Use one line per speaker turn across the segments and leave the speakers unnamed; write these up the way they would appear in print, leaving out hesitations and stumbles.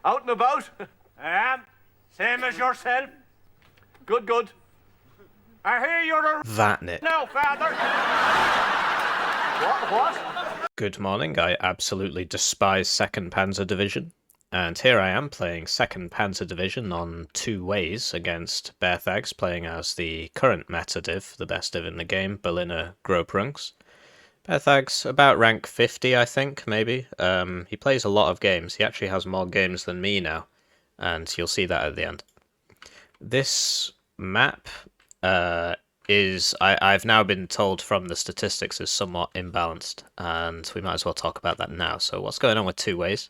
Out and about?
I am. Same as yourself.
Good, good.
I hear you're a
Vatnik.
now, father.
What?
Good morning, I absolutely despise 2nd Panzer Division. And here I am playing 2nd Panzer Division on 2 ways against Berthags, playing as the current meta div, the best div in the game, Berliner Gropperungs. Berthags, about rank 50, I think, maybe. He plays a lot of games. He actually has more games than me now, and you'll see that at the end. This map I've now been told from the statistics is somewhat imbalanced, and we might as well talk about that now. So what's going on with 2 ways?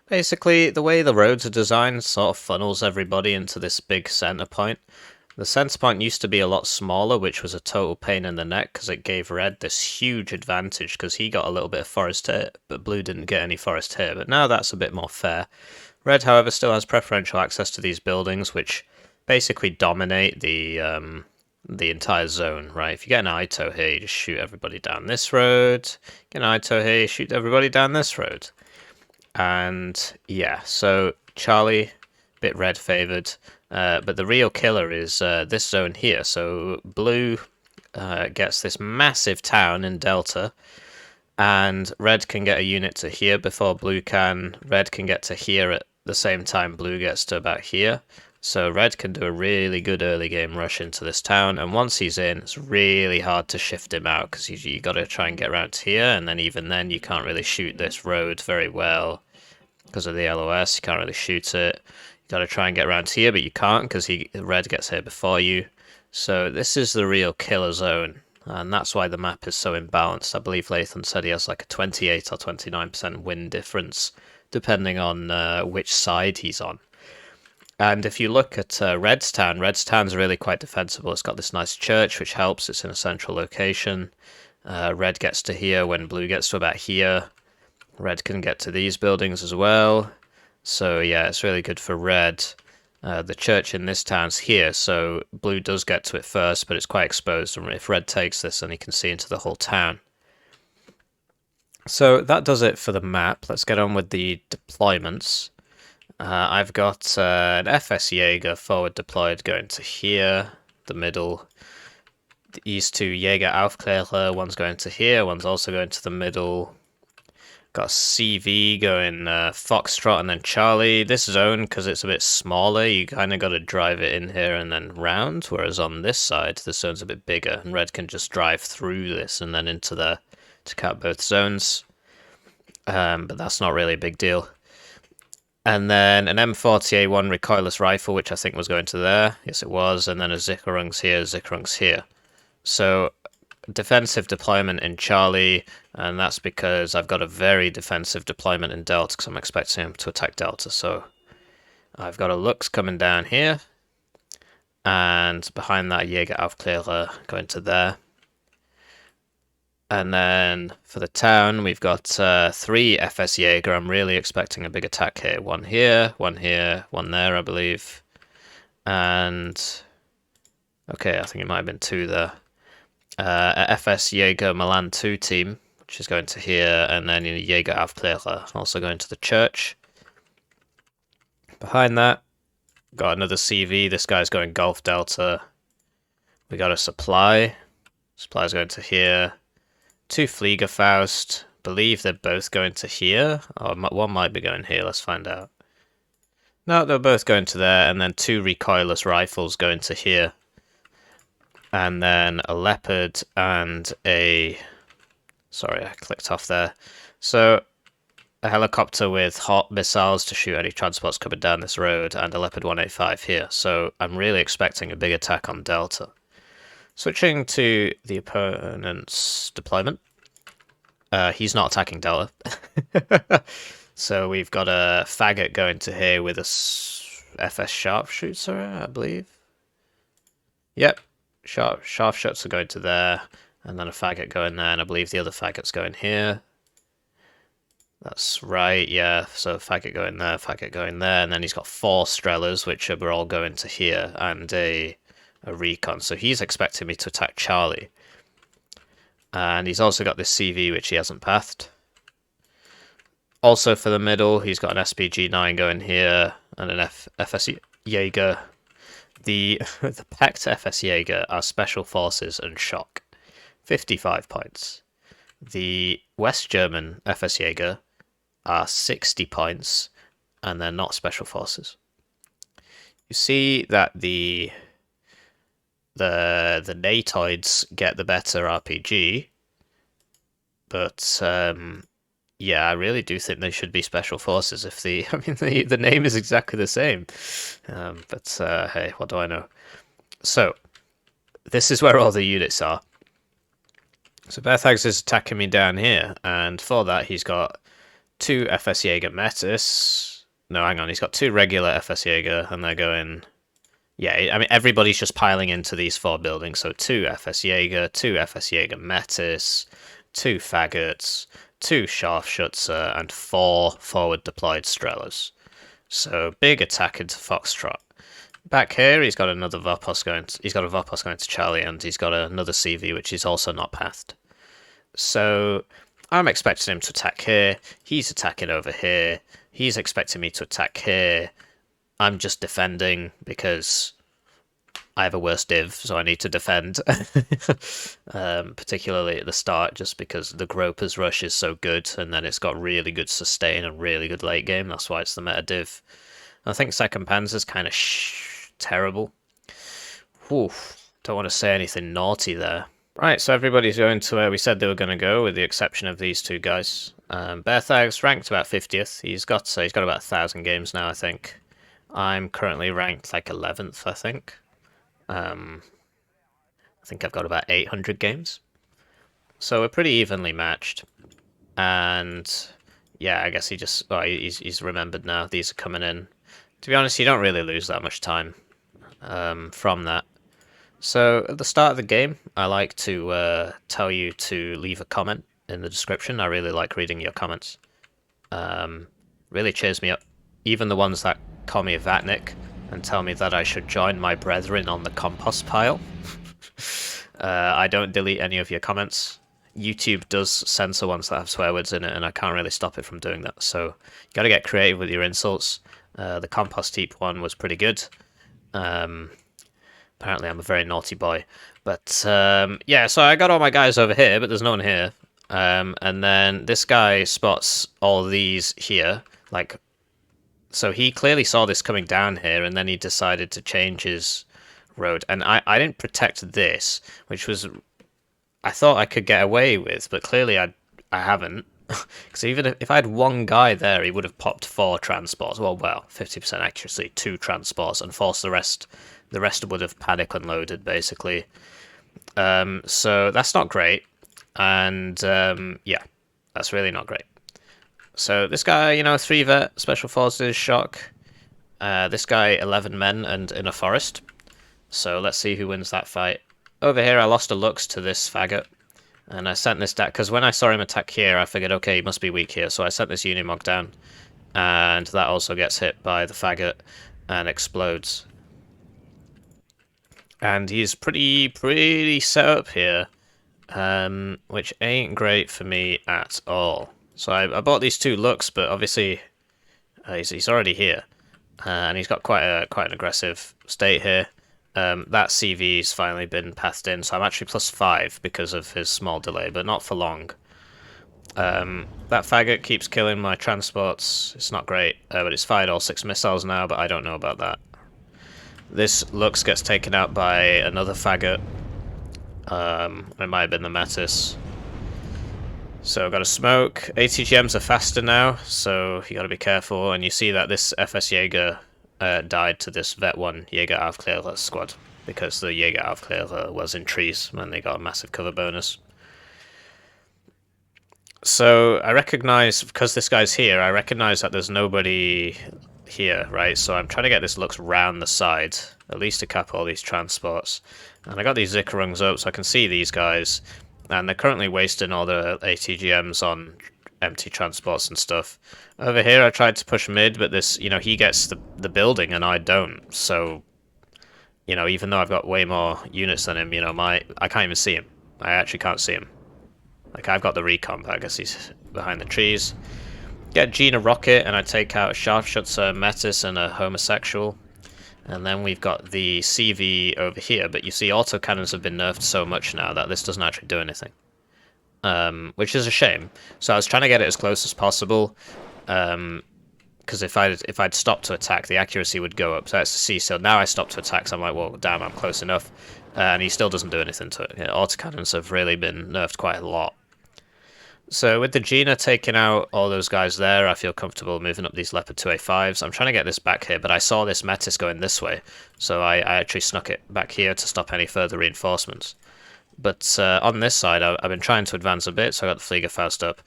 Basically, the way the roads are designed sort of funnels everybody into this big center point. The center point used to be a lot smaller, which was a total pain in the neck because it gave Red this huge advantage because he got a little bit of forest hit, but Blue didn't get any forest hit. But now that's a bit more fair. Red, however, still has preferential access to these buildings, which basically dominate the entire zone, right? If you get an ITO here, you just shoot everybody down this road. Get an ITO here, you shoot everybody down this road. And yeah, so Charlie, bit red favoured, but the real killer is this zone here. So Blue gets this massive town in Delta, and Red can get a unit to here before Blue can. Red can get to here at the same time Blue gets to about here. So Red can do a really good early game rush into this town, and once he's in, it's really hard to shift him out because you got to try and get around here, and then even then you can't really shoot this road very well because of the LOS. You can't really shoot it. You got to try and get around here, but you can't because Red gets here before you. So this is the real killer zone, and that's why the map is so imbalanced. I believe Lathan said he has like a 28 or 29% win difference depending on which side he's on. And if you look at Red's town's really quite defensible. It's got this nice church, which helps. It's in a central location. Red gets to here when Blue gets to about here. Red can get to these buildings as well. So yeah, it's really good for Red. The church in this town's here, so Blue does get to it first, but it's quite exposed. And if Red takes this, then he can see into the whole town. So that does it for the map. Let's get on with the deployments. I've got an FS Jaeger forward deployed going to here, the middle. These 2 Jaeger Aufklärer, one's going to here, one's also going to the middle. Got a CV going Foxtrot and then Charlie. This zone, because it's a bit smaller, you kind of got to drive it in here and then round, whereas on this side, this zone's a bit bigger, and Red can just drive through this and then into there to cap both zones. But that's not really a big deal. And then an M40A1 recoilless rifle, which I think was going to there. Yes, it was. And then a Gropperungs here. So, defensive deployment in Charlie, and that's because I've got a very defensive deployment in Delta, because I'm expecting him to attack Delta. So, I've got a Lux coming down here, and behind that, Jaeger Aufklärer going to there. And then for the town, we've got 3 FS Jaeger. I'm really expecting a big attack here. One here, one there, I believe. And, okay, I think it might have been 2 there. A FS Jaeger Milan 2 team, which is going to here, and then a Jaeger Aufklärer, also going to the church. Behind that, got another CV. This guy's going Golf Delta. We got a supply. Supply's going to here. 2 Fliegerfaust. Believe they're both going to here. Or one might be going here. Let's find out. No, they're both going to there. And then 2 recoilless rifles going to here. And then a Leopard and a... Sorry, I clicked off there. So, a helicopter with hot missiles to shoot any transports coming down this road. And a Leopard 185 here. So, I'm really expecting a big attack on Delta. Switching to the opponent's deployment. He's not attacking Delta. So we've got a faggot going to here with a FS sharpshooter, I believe. Yep, sharpshooters are going to there, and then a faggot going there, and I believe the other faggot's going here. That's right, yeah. So faggot going there, and then he's got 4 Strellas, which are all going to here, and a recon, so he's expecting me to attack Charlie. And he's also got this CV which he hasn't pathed. Also for the middle, he's got an SPG-9 going here and an FS Jaeger. The packed FS Jaeger are Special Forces and Shock, 55 points. The West German FS Jaeger are 60 points, and they're not Special Forces. You see that the Natoids get the better RPG, but yeah, I really do think they should be Special Forces. If the name is exactly the same, but hey, what do I know? So this is where all the units are. So Berthags is attacking me down here, and for that he's got 2 FS Jaeger Metis. No, hang on, he's got 2 regular FS Jaeger, and they're going. Yeah, I mean, everybody's just piling into these 4 buildings. So 2 FS Jaeger, 2 FS Jaeger Metis, 2 faggots, 2 Scharfschütze, and 4 forward deployed Strelers. So big attack into Foxtrot. Back here, he's got another Vopos going. He's got a Vopos going to Charlie, and he's got another CV, which is also not pathed. So I'm expecting him to attack here. He's attacking over here. He's expecting me to attack here. I'm just defending because I have a worse div, so I need to defend. Particularly at the start, just because the Groper's rush is so good, and then it's got really good sustain and really good late game. That's why it's the meta div. I think second Panzer's kind of terrible. Oof, don't want to say anything naughty there. Right, so everybody's going to where we said they were going to go, with the exception of these 2 guys. Berthag's ranked about 50th. He's got about 1,000 games now, I think. I'm currently ranked like 11th, I think. I think I've got about 800 games. So we're pretty evenly matched. And yeah, I guess he's remembered now. These are coming in. To be honest, you don't really lose that much time from that. So at the start of the game, I like to tell you to leave a comment in the description. I really like reading your comments. Really cheers me up. Even the ones that call me a Vatnik and tell me that I should join my brethren on the compost pile. I don't delete any of your comments. YouTube does censor ones that have swear words in it, and I can't really stop it from doing that. So you got to get creative with your insults. The compost heap one was pretty good. Apparently I'm a very naughty boy. But yeah, so I got all my guys over here, but there's no one here. And then this guy spots all these here, like. So he clearly saw this coming down here, and then he decided to change his road. And I didn't protect this, which was I thought I could get away with, but clearly I haven't. Because even if I had one guy there, he would have popped 4 transports. Well, 50% accuracy, 2 transports, and forced the rest. The rest would have panic unloaded, basically. So that's not great. And yeah, that's really not great. So this guy, 3 vet, Special Forces, Shock. This guy, 11 men and in a forest. So let's see who wins that fight. Over here, I lost a Lux to this faggot. And I sent this down, because when I saw him attack here, I figured, okay, he must be weak here. So I sent this Unimog down. And that also gets hit by the faggot and explodes. And he's pretty set up here. Which ain't great for me at all. So I bought these 2 Lux, but obviously he's already here, and he's got quite an aggressive state here. That CV's finally been pathed in, so I'm actually +5 because of his small delay, but not for long. That faggot keeps killing my transports. It's not great, but it's fired all 6 missiles now, but I don't know about that. This Lux gets taken out by another faggot. It might have been the Metis. So I've got a smoke. ATGMs are faster now, so you got to be careful. And you see that this FS Jaeger died to this Vet 1 Jaeger Aufklärer squad, because the Jaeger Aufklärer was in trees and they got a massive cover bonus. So I recognize, because this guy's here, I recognize that there's nobody here, right? So I'm trying to get this Lux round the side, at least to cap all these transports. And I got these Gropperungs up so I can see these guys. And they're currently wasting all the ATGMs on empty transports and stuff. Over here, I tried to push mid, but this, he gets the building and I don't. So, even though I've got way more units than him, I can't even see him. I actually can't see him. Like, I've got the recon, but I guess he's behind the trees. Get Gina Rocket, and I take out a Sharpshooter, Metis, and a Homosexual. And then we've got the CV over here, but you see autocannons have been nerfed so much now that this doesn't actually do anything. Which is a shame. So I was trying to get it as close as possible, because if I'd stopped to attack, the accuracy would go up. So that's the C. So now I stopped to attack, so I'm like, well, damn, I'm close enough. And he still doesn't do anything to it. Yeah, autocannons have really been nerfed quite a lot. So with the Gina taking out all those guys there, I feel comfortable moving up these Leopard 2A5s. I'm trying to get this back here, but I saw this Metis going this way, so I actually snuck it back here to stop any further reinforcements. But on this side, I've been trying to advance a bit, so I got the Fliegerfaust up.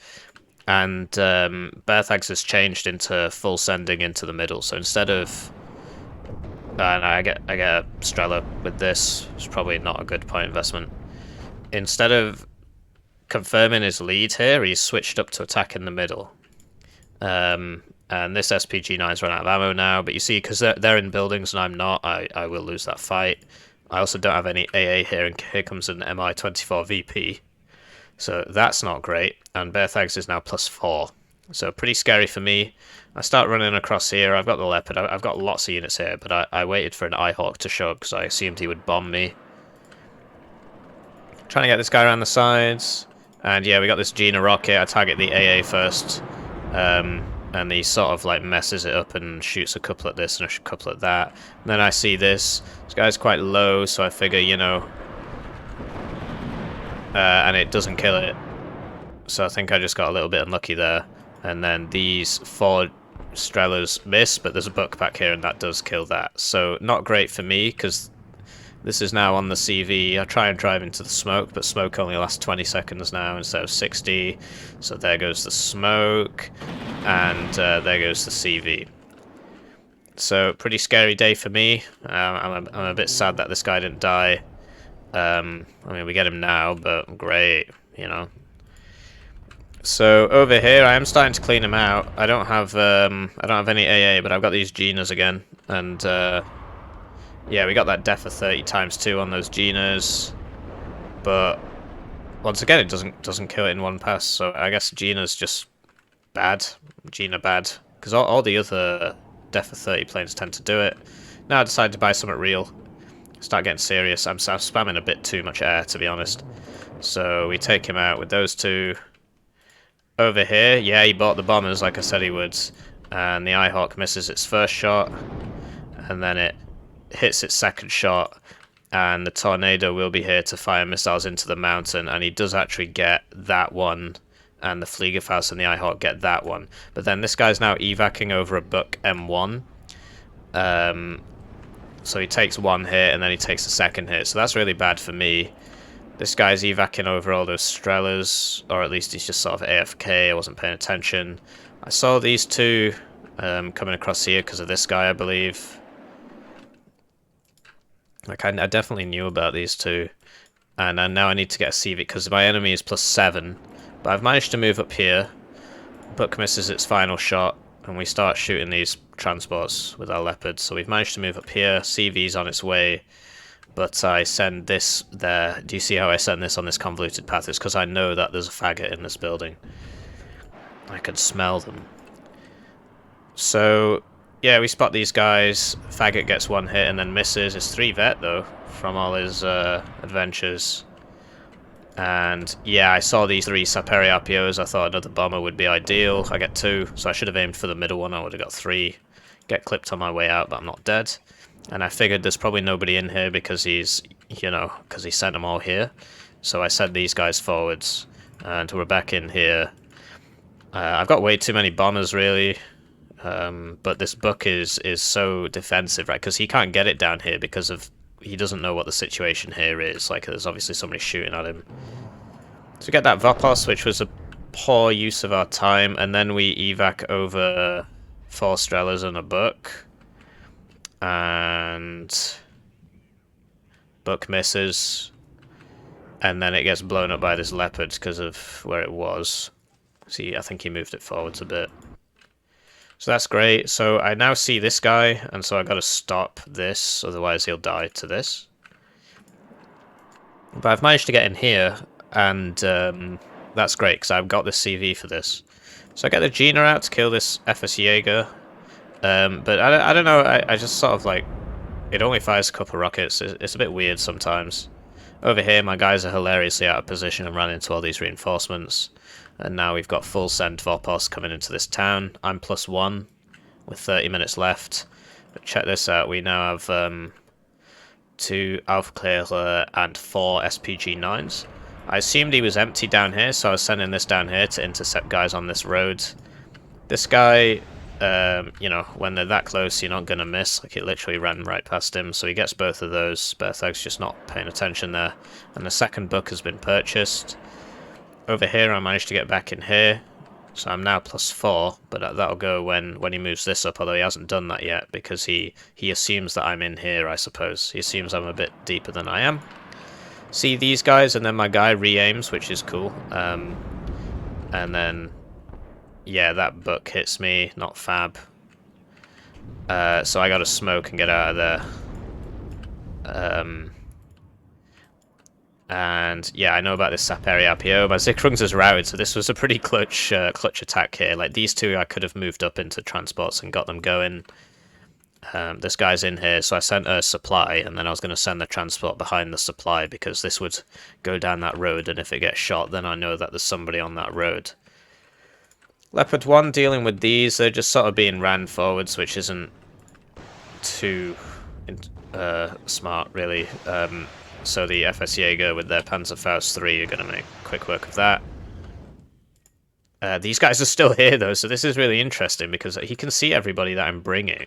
And Berthags has changed into full sending into the middle, so instead of... and I get a Strela with this. It's probably not a good point investment. Instead of confirming his lead here, he's switched up to attack in the middle. And this SPG-9's run out of ammo now, but you see, because they're in buildings and I'm not, I will lose that fight. I also don't have any AA here, and here comes an MI-24 VP. So that's not great, and Berthags is now +4. So pretty scary for me. I start running across here, I've got the Leopard, I've got lots of units here, but I waited for an I-Hawk to show up because I assumed he would bomb me. Trying to get this guy around the sides. And yeah, we got this Gina Rocket. I target the AA first, and he sort of like messes it up and shoots a couple at this and a couple at that. And then I see this. This guy's quite low, so I figure, you know, and it doesn't kill it. So I think I just got a little bit unlucky there. And then these 4 Strelas miss, but there's a buck back here, and that does kill that. So not great for me, because this is now on the CV. I try and drive into the smoke, but smoke only lasts 20 seconds now instead of 60. So there goes the smoke, and there goes the CV. So pretty scary day for me. I'm a bit sad that this guy didn't die. I mean, we get him now, but great, you know. So over here, I am starting to clean him out. I don't have any AA, but I've got these Ginas again, and yeah, we got that def of 30 times 2 on those Ginas, but once again, it doesn't kill it in one pass. So I guess Gina's just bad, Gina bad, because all the other def of 30 planes tend to do it. Now I decided to buy something real. Start getting serious. I'm spamming a bit too much air, to be honest. So we take him out with those 2. Over here, yeah, he bought the bombers like I said he would, and the I-Hawk misses its first shot, and then it hits its second shot, and the Tornado will be here to fire missiles into the mountain, and he does actually get that one, and the Fliegerfaust and the I-Hawk get that one. But then this guy's now evacing over a Buck M1, so he takes 1 hit, and then he takes the second hit, so that's really bad for me. This guy's evacing over all those Strelas, or at least he's just sort of AFK, I wasn't paying attention. I saw these 2 coming across here because of this guy, I believe. Like, I definitely knew about these 2. And now I need to get a CV, because my enemy is +7. But I've managed to move up here. Buck misses its final shot, and we start shooting these transports with our Leopards. So we've managed to move up here, CV's on its way. But I send this there. Do you see how I send this on this convoluted path? It's because I know that there's a faggot in this building. I can smell them. So, yeah, we spot these guys. Faggot gets 1 hit and then misses. It's 3 vet, though, from all his adventures. And, yeah, I saw these 3 Saperi RPOs. I thought another bomber would be ideal. I get 2, so I should have aimed for the middle one. I would have got 3. Get clipped on my way out, but I'm not dead. And I figured there's probably nobody in here because he's, you know, because he sent them all here. So I sent these guys forwards, and we're back in here. I've got way too many bombers, really. But this Buck is so defensive, right? Because he can't get it down here because of he doesn't know what the situation here is. Like, there's obviously somebody shooting at him. So we get that Vopos, which was a poor use of our time, and then we evac over 4 Strelas and a Buck. And Buck misses, and then it gets blown up by this Leopard because of where it was. See, I think he moved it forwards a bit. So that's great. So I now see this guy, and so I got to stop this, otherwise he'll die to this. But I've managed to get in here, and that's great because I've got the CV for this. So I get the Gina out to kill this FS Jaeger. But I don't know, I just sort of like... It only fires a couple of rockets. It's a bit weird sometimes. Over here, my guys are hilariously out of position and ran into all these reinforcements. And now we've got full send Vorpost coming into this town. I'm +1 with 30 minutes left. But check this out, we now have 2 Aufklärer and 4 SPG-9s. I assumed he was empty down here, so I was sending this down here to intercept guys on this road. This guy, you know, when they're that close, you're not going to miss. Like, it literally ran right past him, so he gets both of those. Berthag's just not paying attention there. And the second book has been purchased. Over here, I managed to get back in here. So I'm now +4, but that'll go when he moves this up, although he hasn't done that yet, because he assumes that I'm in here, I suppose. He assumes I'm a bit deeper than I am. See these guys, and then my guy re-aims, which is cool. And then, yeah, that book hits me, not fab. So I gotta smoke and get out of there. And yeah, I know about this Saperi RPO. My Gropperungs is routed, so this was a pretty clutch attack here. Like, these two I could have moved up into transports and got them going. This guy's in here, so I sent a supply, and then I was going to send the transport behind the supply, because this would go down that road, and if it gets shot, then I know that there's somebody on that road. Leopard 1 dealing with these, they're just sort of being ran forwards, which isn't too smart, really. So the FS Jaeger with their Panzer SUX 3 are going to make quick work of that. These guys are still here, though, so this is really interesting, because he can see everybody that I'm bringing.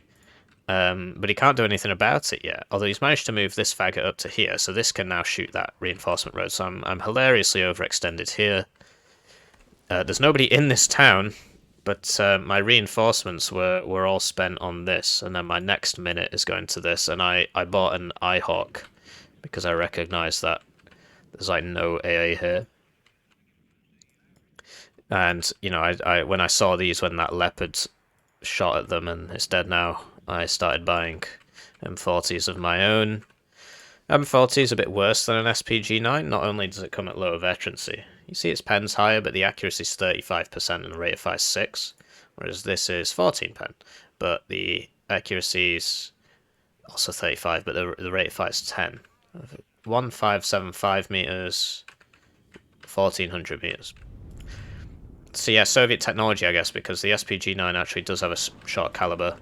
But he can't do anything about it yet. Although he's managed to move this faggot up to here, so this can now shoot that reinforcement road. So I'm hilariously overextended here. There's nobody in this town, but my reinforcements were all spent on this, and then my next minute is going to this. And I bought an iHawk because I recognise that there's like no AA here. And you know, I when I saw these when that Leopard shot at them and it's dead now, I started buying M40s of my own. M40 is a bit worse than an SPG-9. Not only does it come at lower veterancy, you see its pen's higher, but the accuracy is 35% and the rate of fire is 6, whereas this is 14 pen, but the accuracy is also 35, but the rate of fire is 10. 1575 meters, 1400 meters. So yeah, Soviet technology, I guess, because the SPG-9 actually does have a short caliber.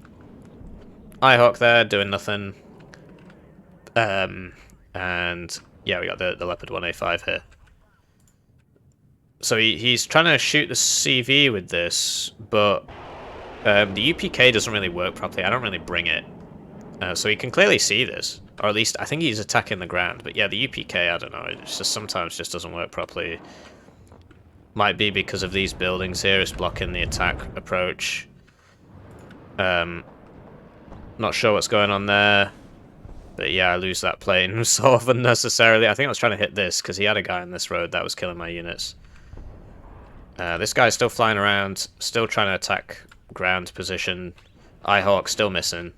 iHawk there, doing nothing. And yeah, we got the Leopard 1A5 here. So he's trying to shoot the CV with this, but the UPK doesn't really work properly. I don't really bring it. So he can clearly see this. Or at least, I think he's attacking the ground. But yeah, the UPK, I don't know, it just sometimes just doesn't work properly. Might be because of these buildings here, it's blocking the attack approach. Not sure what's going on there. But yeah, I lose that plane sort of unnecessarily. I think I was trying to hit this because he had a guy on this road that was killing my units. This guy's still flying around, still trying to attack ground position. iHawk still missing.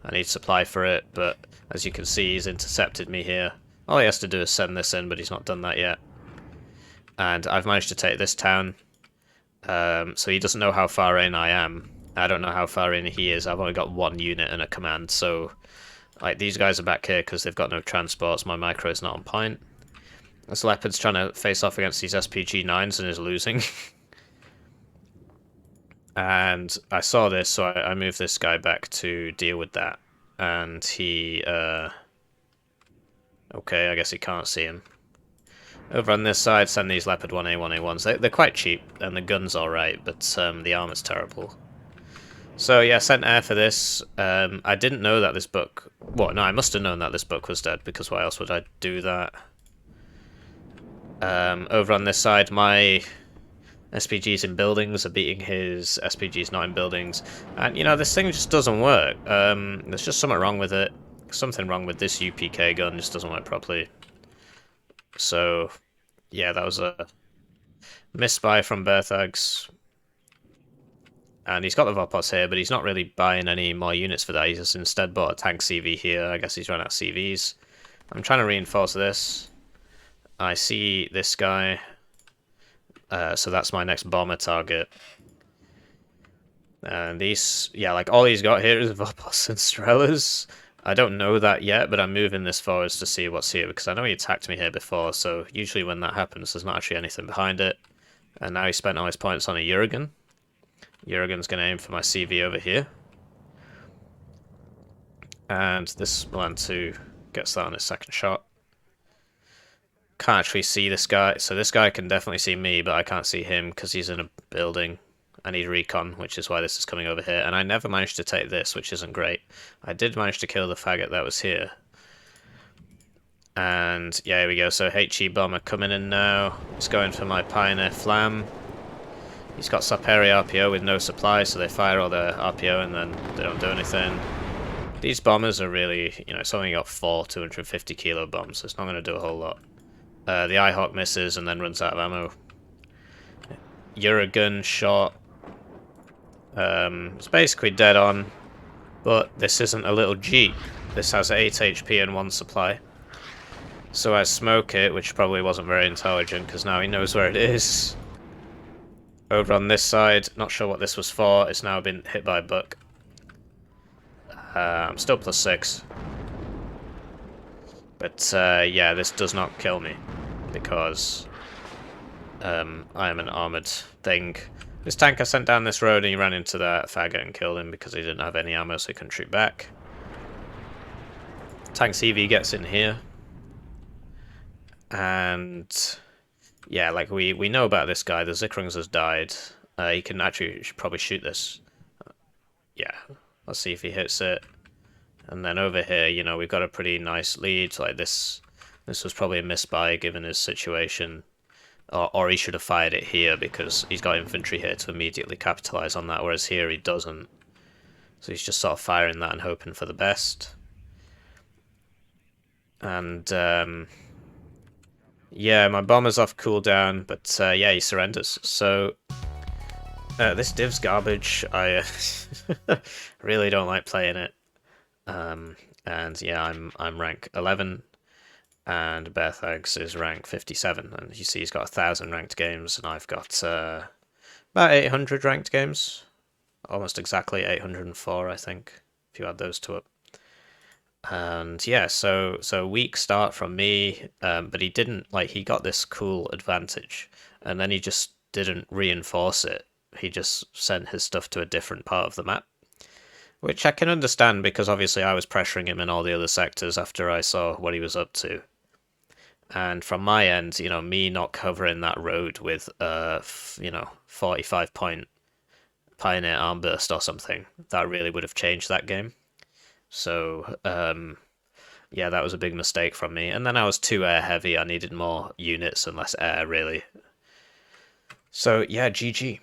I need supply for it, but as you can see, he's intercepted me here. All he has to do is send this in, but he's not done that yet. And I've managed to take this town. So he doesn't know how far in I am. I don't know how far in he is. I've only got one unit and a command, so like these guys are back here because they've got no transports. My micro is not on point. This Leopard's trying to face off against these SPG-9s and is losing. And I saw this, so I moved this guy back to deal with that. And he, okay, I guess he can't see him. Over on this side, send these Leopard 1A, 1A1s. They're quite cheap, and the gun's alright, but the armor's terrible. So yeah, sent air for this. I didn't know that this book... Well, no, I must have known that this book was dead, because why else would I do that? Over on this side, my SPGs in buildings are beating his SPGs not in buildings. And, you know, this thing just doesn't work. There's just something wrong with it. Something wrong with this UPK gun, just doesn't work properly. So, yeah, that was a misbuy from Berthags. And he's got the Vorpost here, but he's not really buying any more units for that. He's just instead bought a tank CV here. I guess he's run out of CVs. I'm trying to reinforce this. I see this guy. So that's my next bomber target. And these, yeah, like all he's got here is Vopos and Strellas. I don't know that yet, but I'm moving this forwards to see what's here, because I know he attacked me here before, so usually when that happens, there's not actually anything behind it. And now he spent all his points on a Jurgen. Jurgen's going to aim for my CV over here. And this Milan 2 gets that on his second shot. Can't actually see this guy, so this guy can definitely see me, but I can't see him because he's in a building. I need recon, which is why this is coming over here. And I never managed to take this, which isn't great. I did manage to kill the faggot that was here. And yeah, here we go. So HE bomber coming in now. He's going for my Pioneer Flam. He's got Saperi RPO with no supply, so they fire all their RPO and then they don't do anything. These bombers are really, you know, it's only got 4 250 kilo bombs, so it's not going to do a whole lot. The IHawk misses and then runs out of ammo. Jurgen shot. It's basically dead on, but this isn't a little G. This has 8 HP and 1 supply. So I smoke it, which probably wasn't very intelligent, because now he knows where it is. Over on this side, not sure what this was for, it's now been hit by a buck. I'm still +6. But yeah, this does not kill me, because I am an armoured thing. This tank I sent down this road and he ran into that faggot and killed him because he didn't have any ammo, so he couldn't shoot back. Tank CV gets in here. And yeah, like we know about this guy. The Gropperungs has died. He can actually probably shoot this. Yeah, let's see if he hits it. And then over here, you know, we've got a pretty nice lead. Like this was probably a misbuy given his situation. Or he should have fired it here because he's got infantry here to immediately capitalize on that, whereas here he doesn't. So he's just sort of firing that and hoping for the best. And yeah, my bomber's off cooldown, but yeah, he surrenders. So this div's garbage. I really don't like playing it. And yeah, I'm rank 11. And Berthags is rank 57, and you see he's got 1,000 ranked games, and I've got about 800 ranked games, almost exactly 804, I think, if you add those two up. And yeah, so weak start from me, but he didn't, like, he got this cool advantage, and then he just didn't reinforce it. He just sent his stuff to a different part of the map. Which I can understand, because obviously I was pressuring him in all the other sectors after I saw what he was up to. And from my end, you know, me not covering that road with, you know, 45-point Pioneer Armburst or something, that really would have changed that game. So, yeah, that was a big mistake from me. And then I was too air heavy. I needed more units and less air, really. So, yeah, GG.